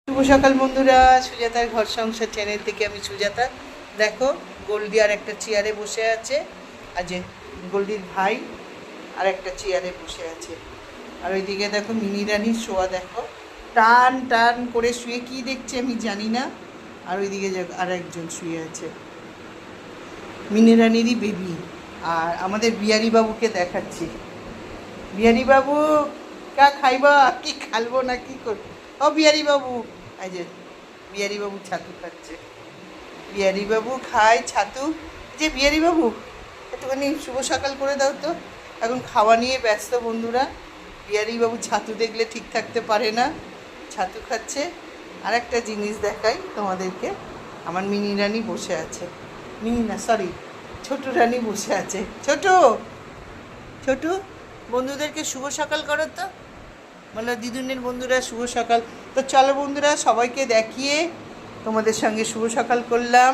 শুভ সকাল বন্ধুরা, সুজাতার ঘর সংসার চ্যানেল থেকে আমি সুজাতা। দেখো, গোল্ডি আর একটা চেয়ারে বসে আছে, আর যে গোল্ডির ভাই আর একটা চেয়ারে বসে আছে। আর ওইদিকে দেখো মিনি রানির শোয়া, দেখো টান টান করে শুয়ে কি দেখছে আমি জানি না। আর ওইদিকে আর একজন শুয়ে আছে, মিনি রানিরই বেবি। আর আমাদের বিহারি বাবুকে দেখাচ্ছি। বিহারি বাবু কা খাইবা, কি খালবো না কি করবো? ও বিহারি বাবু, এই যে বিহারি বাবু ছাতু খাচ্ছে। বিহারি বাবু খায় ছাতু। যে বিহারি বাবু, একটুখানি শুভ সকাল করে দাও তো। এখন খাওয়া নিয়ে ব্যস্ত বন্ধুরা। বিহারি বাবু ছাতু দেখলে ঠিক থাকতে পারে না, ছাতু খাচ্ছে। আর একটা জিনিস দেখাই তোমাদেরকে, আমার মিনি রানী বসে আছে। মিনি না, সরি, ছোটু রানী বসে আছে। ছোটু, ছোটু, বন্ধুদেরকে শুভ সকাল করো তো, বলো দিদুনের বন্ধুরা শুভ সকাল। তো চলো বন্ধুরা, সবাইকে দেখিয়ে তোমাদের সঙ্গে শুভ সকাল করলাম।